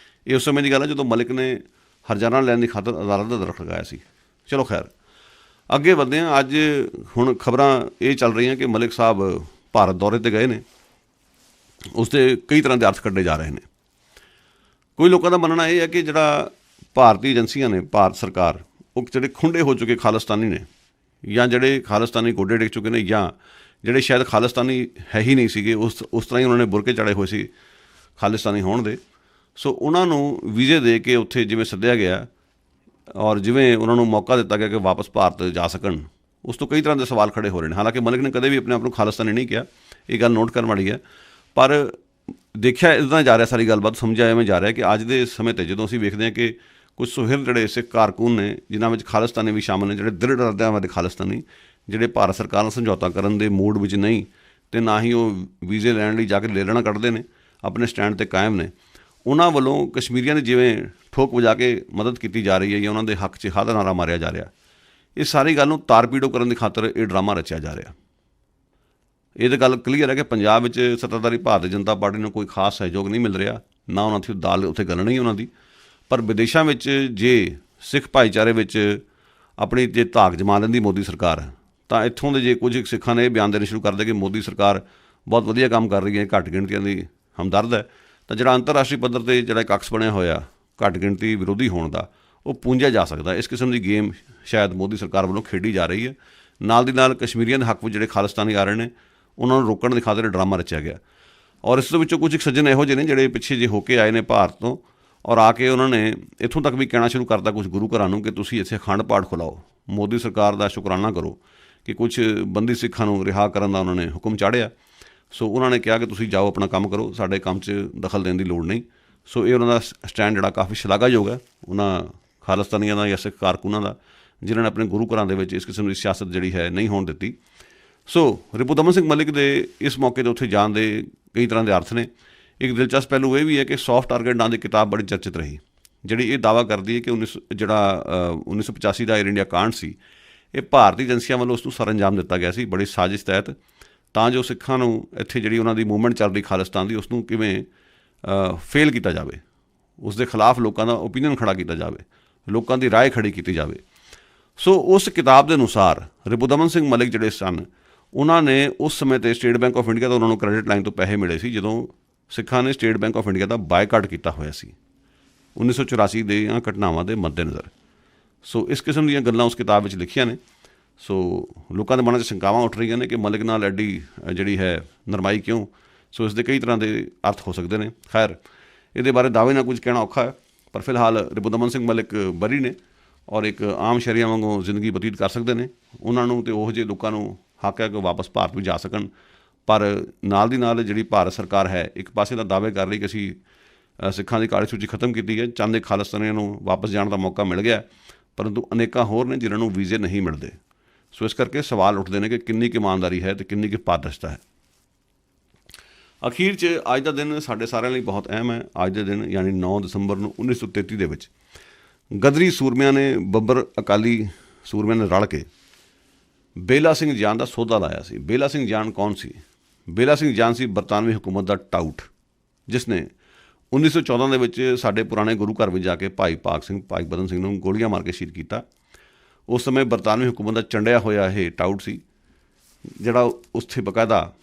S1: ਇਹ ਉਸ ਸਮੇਂ ਦੀ ਗੱਲ ਹੈ ਜਦੋਂ ਮਲਿਕ ਨੇ ਹਰਜਾਨਾ ਲੈਣ ਦੀ ਖਾਤਰ ਅਦਾਲਤ ਦਾ ਦਰਖਤ ਲਗਾਇਆ ਸੀ। ਚਲੋ ਖੈਰ, ਅੱਗੇ ਵਧਦੇ ਹਾਂ। ਅੱਜ ਹੁਣ ਖਬਰਾਂ ਇਹ ਚੱਲ ਰਹੀਆਂ ਕਿ ਮਲਿਕ ਸਾਹਿਬ ਭਾਰਤ ਦੌਰੇ 'ਤੇ ਗਏ ਨੇ। ਉਸ 'ਤੇ ਕਈ ਤਰ੍ਹਾਂ ਦੇ ਅਰਥ ਕੱਢੇ ਜਾ ਰਹੇ ਨੇ। ਕੋਈ ਲੋਕਾਂ ਦਾ ਮੰਨਣਾ ਇਹ ਹੈ ਕਿ ਜਿਹੜਾ ਭਾਰਤੀ ਏਜੰਸੀਆਂ ਨੇ, ਭਾਰਤ ਸਰਕਾਰ, ਉਹ ਜਿਹੜੇ ਖੁੰਡੇ ਹੋ ਚੁੱਕੇ ਖਾਲਿਸਤਾਨੀ ਨੇ, ਜਾਂ ਜਿਹੜੇ ਖਾਲਿਸਤਾਨੀ ਗੋਡੇ ਡਿੱਗ ਚੁੱਕੇ ਨੇ, ਜਾਂ ਜਿਹੜੇ ਸ਼ਾਇਦ ਖਾਲਿਸਤਾਨੀ ਹੈ ਹੀ ਨਹੀਂ ਸੀਗੇ, ਉਸ ਤਰ੍ਹਾਂ ਹੀ ਉਹਨਾਂ ਨੇ ਬੁਰਕੇ ਚੜ੍ਹੇ ਹੋਏ ਸੀ ਖਾਲਿਸਤਾਨੀ ਹੋਣ ਦੇ। ਸੋ ਉਹਨਾਂ ਨੂੰ ਵੀਜ਼ੇ ਦੇ ਕੇ ਉੱਥੇ ਜਿਵੇਂ ਸੱਦਿਆ ਗਿਆ ਔਰ ਜਿਵੇਂ ਉਹਨਾਂ ਨੂੰ ਮੌਕਾ ਦਿੱਤਾ ਗਿਆ ਕਿ ਵਾਪਸ ਭਾਰਤ ਜਾ ਸਕਣ, ਉਸ ਤੋਂ ਕਈ ਤਰ੍ਹਾਂ ਦੇ ਸਵਾਲ ਖੜੇ ਹੋ ਰਹੇ ਨੇ। ਹਾਲਾਂਕਿ ਮਲਿਕ ਨੇ ਕਦੇ ਵੀ ਆਪਣੇ ਆਪ ਨੂੰ ਖਾਲਿਸਤਾਨੀ ਨਹੀਂ ਕਿਹਾ, ਇਹ ਗੱਲ ਨੋਟ ਕਰਨ ਵਾਲੀ ਹੈ। ਪਰ ਦੇਖਿਆ ਇੱਦਾਂ ਜਾ ਰਿਹਾ, ਸਾਰੀ ਗੱਲਬਾਤ ਸਮਝਿਆ ਐਵੇਂ ਜਾ ਰਿਹਾ ਕਿ ਅੱਜ ਦੇ ਸਮੇਂ 'ਤੇ ਜਦੋਂ ਅਸੀਂ ਵੇਖਦੇ ਹਾਂ ਕਿ ਕੁਝ ਸੁਹਿਰਦ ਜਿਹੜੇ ਸਿੱਖ ਕਾਰਕੁਨ ਨੇ, ਜਿਨ੍ਹਾਂ ਵਿੱਚ ਖਾਲਿਸਤਾਨੀ ਵੀ ਸ਼ਾਮਲ ਨੇ, ਜਿਹੜੇ ਦ੍ਰਿੜ ਇਰਾਦਿਆਂ ਵਾਲੇ ਖਾਲਿਸਤਾਨੀ, ਜਿਹੜੇ ਭਾਰਤ ਸਰਕਾਰ ਨਾਲ ਸਮਝੌਤਾ ਕਰਨ ਦੇ ਮੂਡ ਵਿੱਚ ਨਹੀਂ ਅਤੇ ਨਾ ਹੀ ਉਹ ਵੀਜ਼ੇ ਲੈਣ ਲਈ ਜਾ ਕੇ ਲੈ ਲੈਣਾ ਕੱਢਦੇ ਨੇ, ਆਪਣੇ ਸਟੈਂਡ 'ਤੇ ਕਾਇਮ ਨੇ, ਉਹਨਾਂ ਵੱਲੋਂ ਕਸ਼ਮੀਰੀਆਂ ਦੀ ਜਿਵੇਂ ਠੋਕ ਵਜਾ ਕੇ ਮਦਦ ਕੀਤੀ ਜਾ ਰਹੀ ਹੈ ਜਾਂ ਉਹਨਾਂ ਦੇ ਹੱਕ 'ਚ ਹੱਦ ਨਾਰਾ ਮਾਰਿਆ ਜਾ ਰਿਹਾ, ਇਹ ਸਾਰੀ ਗੱਲ ਨੂੰ ਤਾਰਪੀੜੋ ਕਰਨ ਦੀ ਖਾਤਰ ਇਹ ਡਰਾਮਾ ਰਚਿਆ ਜਾ ਰਿਹਾ। ਇਹ ਤਾਂ ਗੱਲ ਕਲੀਅਰ ਹੈ ਕਿ ਪੰਜਾਬ ਵਿੱਚ ਸੱਤਾਧਾਰੀ ਭਾਰਤੀ ਜਨਤਾ ਪਾਰਟੀ ਨੂੰ ਕੋਈ ਖਾਸ ਸਹਿਯੋਗ ਨਹੀਂ ਮਿਲ ਰਿਹਾ, ਨਾ ਉਹਨਾਂ ਦੀ ਦਾਲ ਉੱਥੇ ਗਲਣੀ ਉਹਨਾਂ ਦੀ। ਪਰ ਵਿਦੇਸ਼ਾਂ ਵਿੱਚ ਜੇ ਸਿੱਖ ਭਾਈਚਾਰੇ ਵਿੱਚ ਆਪਣੀ ਜੇ ਧਾਕ ਜਮਾ ਲੈਂਦੀ ਮੋਦੀ ਸਰਕਾਰ, ਤਾਂ ਇੱਥੋਂ ਦੇ ਜੇ ਕੁਝ ਸਿੱਖਾਂ ਨੇ ਇਹ ਬਿਆਨ ਦੇਣੇ ਸ਼ੁਰੂ ਕਰ ਦਿੱਤੇ ਕਿ ਮੋਦੀ ਸਰਕਾਰ ਬਹੁਤ ਵਧੀਆ ਕੰਮ ਕਰ ਰਹੀ ਹੈ, ਘੱਟ ਗਿਣਤੀਆਂ ਦੀ ਹਮਦਰਦ ਹੈ, ਤਾਂ ਜਿਹੜਾ ਅੰਤਰਰਾਸ਼ਟਰੀ ਪੱਧਰ 'ਤੇ ਜਿਹੜਾ ਇੱਕ ਅਕਸ ਬਣਿਆ ਹੋਇਆ ਘੱਟ ਗਿਣਤੀ ਵਿਰੋਧੀ ਹੋਣ ਦਾ, ਉਹ ਪੂੰਝਿਆ ਜਾ ਸਕਦਾ। ਇਸ ਕਿਸਮ ਦੀ ਗੇਮ ਸ਼ਾਇਦ ਮੋਦੀ ਸਰਕਾਰ ਵੱਲੋਂ ਖੇਡੀ ਜਾ ਰਹੀ ਹੈ। ਨਾਲ ਦੀ ਨਾਲ ਕਸ਼ਮੀਰੀਆਂ ਦੇ ਹੱਕ ਵਿੱਚ ਜਿਹੜੇ ਖਾਲਿਸਤਾਨੀ ਆ ਰਹੇ ਨੇ, ਉਹਨਾਂ ਨੂੰ ਰੋਕਣ ਦੀ ਖਾਤਰ ਡਰਾਮਾ ਰਚਿਆ ਗਿਆ। ਔਰ ਇਸ ਦੇ ਵਿੱਚੋਂ ਕੁਝ ਇੱਕ ਸੱਜਣ ਇਹੋ ਜਿਹੇ ਨੇ ਜਿਹੜੇ ਪਿੱਛੇ ਜੇ ਹੋ ਕੇ ਆਏ ਨੇ ਭਾਰਤ ਤੋਂ, ਔਰ ਆ ਕੇ ਉਹਨਾਂ ਨੇ ਇੱਥੋਂ ਤੱਕ ਵੀ ਕਹਿਣਾ ਸ਼ੁਰੂ ਕਰਤਾ ਕੁਝ ਗੁਰੂ ਘਰਾਂ ਨੂੰ ਕਿ ਤੁਸੀਂ ਇੱਥੇ ਅਖੰਡ ਪਾਠ ਖੁਲਾਓ, ਮੋਦੀ ਸਰਕਾਰ ਦਾ ਸ਼ੁਕਰਾਨਾ ਕਰੋ ਕਿ ਕੁਝ ਬੰਦੀ ਸਿੱਖਾਂ ਨੂੰ ਰਿਹਾ ਕਰਨ ਦਾ ਉਹਨਾਂ ਨੇ ਹੁਕਮ ਚਾੜਿਆ। ਸੋ ਉਹਨਾਂ ਨੇ ਕਿਹਾ ਕਿ ਤੁਸੀਂ ਜਾਓ ਆਪਣਾ ਕੰਮ ਕਰੋ, ਸਾਡੇ ਕੰਮ 'ਚ ਦਖਲ ਦੇਣ ਦੀ ਲੋੜ ਨਹੀਂ। ਸੋ ਇਹ ਉਹਨਾਂ ਦਾ ਸਟੈਂਡ ਜਿਹੜਾ ਕਾਫੀ ਸ਼ਲਾਘਾਯੋਗ ਹੈ ਉਹਨਾਂ ਖਾਲਿਸਤਾਨੀਆਂ ਦਾ ਜਾਂ ਸਿੱਖ ਕਾਰਕੁਨਾਂ ਦਾ, ਜਿਨ੍ਹਾਂ ਨੇ ਆਪਣੇ ਗੁਰੂ ਘਰਾਂ ਦੇ ਵਿੱਚ ਇਸ ਕਿਸਮ ਦੀ ਸਿਆਸਤ ਜਿਹੜੀ ਹੈ ਨਹੀਂ ਹੋਣ ਦਿੱਤੀ। ਸੋ ਰਿਪੁਦਮਨ ਸਿੰਘ ਮਲਿਕ ਦੇ ਇਸ ਮੌਕੇ 'ਤੇ ਉੱਥੇ ਜਾਣ ਦੇ ਕਈ ਤਰ੍ਹਾਂ ਦੇ ਅਰਥ ਨੇ। ਇੱਕ ਦਿਲਚਸਪ ਪਹਿਲੂ ਇਹ ਵੀ ਹੈ ਕਿ ਸੌਫਟ ਟਾਰਗੇਟ ਨਾਂ ਦੀ ਕਿਤਾਬ ਬੜੀ ਚਰਚਿਤ ਰਹੀ, ਜਿਹੜੀ ਇਹ ਦਾਅਵਾ ਕਰਦੀ ਹੈ ਕਿ 1985 ਦਾ ਏਅਰ ਇੰਡੀਆ ਕਾਂਡ ਸੀ, ਇਹ ਭਾਰਤੀ ਏਜੰਸੀਆਂ ਵੱਲੋਂ ਉਸ ਨੂੰ ਸਰਅੰਜਾਮ ਦਿੱਤਾ ਗਿਆ ਸੀ ਬੜੀ ਸਾਜ਼ਿਸ਼ ਤਹਿਤ, ਤਾਂ ਜੋ ਸਿੱਖਾਂ ਨੂੰ ਇੱਥੇ ਜਿਹੜੀ ਉਹਨਾਂ ਦੀ ਮੂਵਮੈਂਟ ਚੱਲ ਰਹੀ ਖਾਲਿਸਤਾਨ ਦੀ, ਉਸ ਨੂੰ ਕਿਵੇਂ ਫੇਲ ਕੀਤਾ ਜਾਵੇ, ਉਸ ਦੇ ਖਿਲਾਫ ਲੋਕਾਂ ਦਾ ਓਪੀਨੀਅਨ ਖੜਾ ਕੀਤਾ ਜਾਵੇ, ਲੋਕਾਂ ਦੀ ਰਾਏ ਖੜੀ ਕੀਤੀ ਜਾਵੇ। ਸੋ ਉਸ ਕਿਤਾਬ ਦੇ ਅਨੁਸਾਰ ਰਿਪੁਦਮਨ ਸਿੰਘ ਮਲਿਕ ਜਿਹੜੇ ਸਨ, ਉਹਨਾਂ ਨੇ ਉਸ ਸਮੇਂ 'ਤੇ ਸਟੇਟ ਬੈਂਕ ਆਫ ਇੰਡੀਆ ਤੋਂ ਉਹਨਾਂ ਨੂੰ ਕ੍ਰੈਡਿਟ ਲਾਈਨ ਤੋਂ ਪੈਸੇ ਮਿਲੇ ਸੀ ਜਦੋਂ ਸਿੱਖਾਂ ਨੇ state bank of India the boycott ਕੀਤਾ ਹੋਇਆ ਸੀ 1984 ਦੀਆਂ ਘਟਨਾਵਾਂ ਦੇ ਮੱਦੇਨਜ਼ਰ। ਸੋ ਇਸ ਕਿਸਮ ਦੀਆਂ ਗੱਲਾਂ ਉਸ ਕਿਤਾਬ ਵਿੱਚ ਲਿਖੀਆਂ ਨੇ। ਸੋ ਲੋਕਾਂ ਦੇ ਮਨਾਂ 'ਚ ਸ਼ੰਕਾਵਾਂ ਉੱਠ ਰਹੀਆਂ ਨੇ ਕਿ ਮਲਿਕ ਨਾਲ ਐਡੀ ਜਿਹੜੀ ਹੈ ਨਰਮਾਈ ਕਿਉਂ। ਸੋ ਇਸ ਦੇ ਕਈ ਤਰ੍ਹਾਂ ਦੇ ਅਰਥ ਹੋ ਸਕਦੇ ਨੇ। ਖੈਰ, ਇਹਦੇ ਬਾਰੇ ਦਾਅਵੇ ਨਾਲ ਕੁਝ ਕਹਿਣਾ ਔਖਾ ਹੈ, ਪਰ ਫਿਲਹਾਲ ਰਿਪੁਦਮਨ ਸਿੰਘ ਮਲਿਕ ਬਰੀ ਨੇ ਔਰ ਇੱਕ ਆਮ ਸ਼ਹਿਰੀਆਂ ਵਾਂਗੂ ਜ਼ਿੰਦਗੀ ਬਤੀਤ ਕਰ ਸਕਦੇ ਨੇ। ਉਹਨਾਂ ਨੂੰ ਅਤੇ ਉਹੋ ਜਿਹੇ ਲੋਕਾਂ ਨੂੰ ਹੱਕ ਹੈ ਕਿ ਵਾਪਸ ਭਾਰਤ ਵੀ ਜਾ ਸਕਣ। ਪਰ ਨਾਲ ਦੀ ਨਾਲ ਜਿਹੜੀ ਭਾਰਤ ਸਰਕਾਰ ਹੈ, ਇੱਕ ਪਾਸੇ ਦਾ ਦਾਅਵੇ ਕਰ ਰਹੀ ਕਿ ਅਸੀਂ ਸਿੱਖਾਂ ਦੀ ਕਾਲੀ ਸੂਚੀ ਖਤਮ ਕੀਤੀ ਹੈ, ਚੰਦ ਇੱਕ ਖਾਲਿਸਤਾਨੀਆਂ ਨੂੰ ਵਾਪਸ ਜਾਣ ਦਾ ਮੌਕਾ ਮਿਲ ਗਿਆ, ਪਰੰਤੂ ਅਨੇਕਾਂ ਹੋਰ ਨੇ ਜਿਨ੍ਹਾਂ ਨੂੰ ਵੀਜ਼ੇ ਨਹੀਂ ਮਿਲਦੇ। ਸੋ ਇਸ ਕਰਕੇ ਸਵਾਲ ਉੱਠਦੇ ਨੇ ਕਿ ਕਿੰਨੀ ਕੁ ਇਮਾਨਦਾਰੀ ਹੈ ਅਤੇ ਕਿੰਨੀ ਕੁ ਪਾਰਦਰਸ਼ਤਾ ਹੈ। ਅਖੀਰ 'ਚ ਅੱਜ ਦਾ ਦਿਨ ਸਾਡੇ ਸਾਰਿਆਂ ਲਈ ਬਹੁਤ ਅਹਿਮ ਹੈ। ਅੱਜ ਦੇ ਦਿਨ ਯਾਨੀ 9 ਦਸੰਬਰ ਨੂੰ 1933 ਦੇ ਵਿੱਚ ਗਦਰੀ ਸੂਰਮਿਆਂ ਨੇ, ਬੱਬਰ ਅਕਾਲੀ ਸੂਰਮਿਆਂ ਨੇ ਰਲ ਕੇ ਬੇਲਾ ਸਿੰਘ ਜਾਨ ਦਾ ਸੌਦਾ ਲਾਇਆ ਸੀ। ਬੇਲਾ ਸਿੰਘ ਜਾਨ ਕੌਣ ਸੀ? ਬੇਲਾ ਸਿੰਘ ਜਾਨ ਸੀ ਬਰਤਾਨਵੀ ਹੁਕੂਮਤ ਦਾ ਟਾਊਟ, ਜਿਸ ਨੇ 1914 ਦੇ ਵਿੱਚ ਸਾਡੇ ਪੁਰਾਣੇ ਗੁਰੂ ਘਰ ਵਿੱਚ ਜਾ ਕੇ ਭਾਈ ਭਾਗ ਸਿੰਘ, ਭਾਈ ਬਦਨ ਸਿੰਘ ਨੂੰ ਗੋਲੀਆਂ ਮਾਰ ਕੇ ਸ਼ਹੀਦ ਕੀਤਾ। ਉਸ ਸਮੇਂ ਬਰਤਾਨਵੀ ਹੁਕੂਮਤ ਦਾ ਚੰਡਿਆ ਹੋਇਆ ਇਹ ਟਾਊਟ ਸੀ, ਜਿਹੜਾ ਉੱਥੇ ਬਕਾਇਦਾ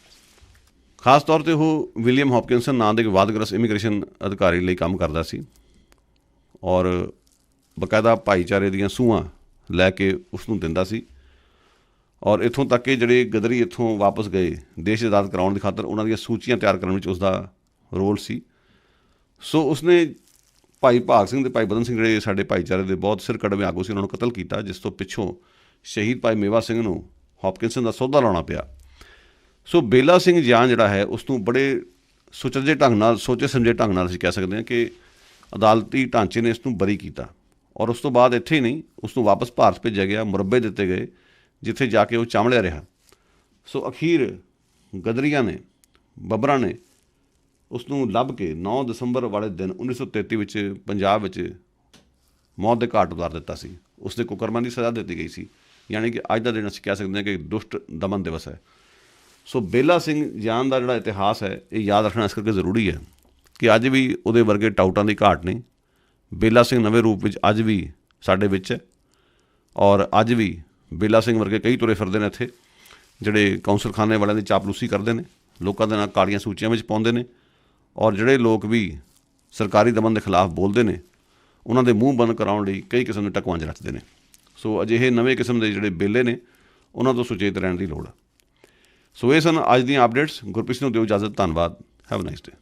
S1: ਖਾਸ ਤੌਰ 'ਤੇ ਉਹ ਵਿਲੀਅਮ ਹੌਪਕਿੰਸਨ ਨਾਂ ਦੇ ਵਾਦਗ੍ਰਸਤ ਇਮੀਗ੍ਰੇਸ਼ਨ ਅਧਿਕਾਰੀ ਲਈ ਕੰਮ ਕਰਦਾ ਸੀ ਔਰ ਬਕਾਇਦਾ ਭਾਈਚਾਰੇ ਦੀਆਂ ਸੂਹਾਂ ਲੈ ਕੇ ਉਸ ਨੂੰ ਦਿੰਦਾ ਸੀ। ਔਰ ਇੱਥੋਂ ਤੱਕ ਕਿ ਜਿਹੜੇ ਗਦਰੀ ਇੱਥੋਂ ਵਾਪਸ ਗਏ ਦੇਸ਼ ਆਜ਼ਾਦ ਕਰਾਉਣ ਦੀ ਖਾਤਰ, ਉਹਨਾਂ ਦੀਆਂ ਸੂਚੀਆਂ ਤਿਆਰ ਕਰਨ ਵਿੱਚ ਉਸਦਾ ਰੋਲ ਸੀ। ਸੋ ਉਸਨੇ ਭਾਈ ਭਾਗ ਸਿੰਘ ਅਤੇ ਭਾਈ ਬਦਨ ਸਿੰਘ ਜਿਹੜੇ ਸਾਡੇ ਭਾਈਚਾਰੇ ਦੇ ਬਹੁਤ ਸਿਰ ਕੱਢਵੇਂ ਆਗੂ ਸੀ, ਉਹਨਾਂ ਨੂੰ ਕਤਲ ਕੀਤਾ, ਜਿਸ ਤੋਂ ਪਿੱਛੋਂ ਸ਼ਹੀਦ ਭਾਈ ਮੇਵਾ ਸਿੰਘ ਨੂੰ ਹੌਪਕਿੰਸਨ ਦਾ ਸੌਦਾ ਲਾਉਣਾ ਪਿਆ। ਸੋ ਬੇਲਾ ਸਿੰਘ ਜਾਨ ਜਿਹੜਾ ਹੈ, ਉਸ ਨੂੰ ਬੜੇ ਸੁਚੱਜੇ ਢੰਗ ਨਾਲ, ਸੋਚੇ ਸਮਝੇ ਢੰਗ ਨਾਲ ਅਸੀਂ ਕਹਿ ਸਕਦੇ ਹਾਂ ਕਿ ਅਦਾਲਤੀ ਢਾਂਚੇ ਨੇ ਇਸ ਨੂੰ ਬਰੀ ਕੀਤਾ। ਔਰ ਉਸ ਤੋਂ ਬਾਅਦ ਇੱਥੇ ਹੀ ਨਹੀਂ, ਉਸ ਨੂੰ ਵਾਪਸ ਭਾਰਤ ਭੇਜਿਆ ਗਿਆ, ਮੁਰੱਬੇ ਦਿੱਤੇ ਗਏ, ਜਿੱਥੇ ਜਾ ਕੇ ਉਹ ਚਾਂਵਲਿਆ ਰਿਹਾ। ਸੋ ਅਖੀਰ ਗਦਰੀਆਂ ਨੇ, ਬੱਬਰਾਂ ਨੇ ਉਸ ਨੂੰ ਲੱਭ ਕੇ 9 ਦਸੰਬਰ ਵਾਲੇ ਦਿਨ 1933 ਵਿੱਚ ਪੰਜਾਬ ਵਿੱਚ ਮੌਤ ਦੇ ਘਾਟ ਉਤਾਰ ਦਿੱਤਾ ਸੀ। ਉਸ ਦੇ ਕੁਕਰਮਾਂ ਦੀ ਸਜ਼ਾ ਦਿੱਤੀ ਗਈ ਸੀ। ਯਾਨੀ ਕਿ ਅੱਜ ਦਾ ਦਿਨ ਅਸੀਂ ਕਹਿ ਸਕਦੇ ਹਾਂ ਕਿ ਦੁਸ਼ਟ ਦਮਨ ਦਿਵਸ ਹੈ। ਸੋ ਬੇਲਾ ਸਿੰਘ ਜਾਨ ਦਾ ਜਿਹੜਾ ਇਤਿਹਾਸ ਹੈ, ਇਹ ਯਾਦ ਰੱਖਣਾ ਇਸ ਕਰਕੇ ਜ਼ਰੂਰੀ ਹੈ ਕਿ ਅੱਜ ਵੀ ਉਹਦੇ ਵਰਗੇ ਟਾਊਟਾਂ ਦੀ ਘਾਟ ਨਹੀਂ। ਬੇਲਾ ਸਿੰਘ ਨਵੇਂ ਰੂਪ ਵਿੱਚ ਅੱਜ ਵੀ ਸਾਡੇ ਵਿੱਚ ਹੈ ਔਰ ਅੱਜ ਵੀ ਬੇਲਾ ਸਿੰਘ ਵਰਗੇ ਕਈ ਤੁਰੇ ਫਿਰਦੇ ਨੇ ਇੱਥੇ, ਜਿਹੜੇ ਕੌਂਸਲ ਖਾਨੇ ਵਾਲਿਆਂ ਦੀ ਚਾਪਲੂਸੀ ਕਰਦੇ ਨੇ, ਲੋਕਾਂ ਦੇ ਨਾਲ ਕਾਲੀਆਂ ਸੂਚੀਆਂ ਵਿੱਚ ਪਾਉਂਦੇ ਨੇ ਔਰ ਜਿਹੜੇ ਲੋਕ ਵੀ ਸਰਕਾਰੀ ਦਮਨ ਦੇ ਖਿਲਾਫ ਬੋਲਦੇ ਨੇ, ਉਹਨਾਂ ਦੇ ਮੂੰਹ ਬੰਦ ਕਰਾਉਣ ਲਈ ਕਈ ਕਿਸਮ ਦੇ ਟਕਵਾਂਜ ਰਚਦੇ ਨੇ। ਸੋ ਅਜਿਹੇ ਨਵੇਂ ਕਿਸਮ ਦੇ ਜਿਹੜੇ ਬੇਲੇ ਨੇ, ਉਹਨਾਂ ਤੋਂ ਸੁਚੇਤ ਰਹਿਣ ਦੀ ਲੋੜ ਹੈ। ਸੋ ਇਹ ਸਨ ਅੱਜ ਦੀਆਂ ਅਪਡੇਟਸ। ਗੁਰਪ੍ਰੀਤ ਸਿੰਘ ਨੂੰ ਦਿਓ ਇਜਾਜ਼ਤ। ਧੰਨਵਾਦ। Have a nice day.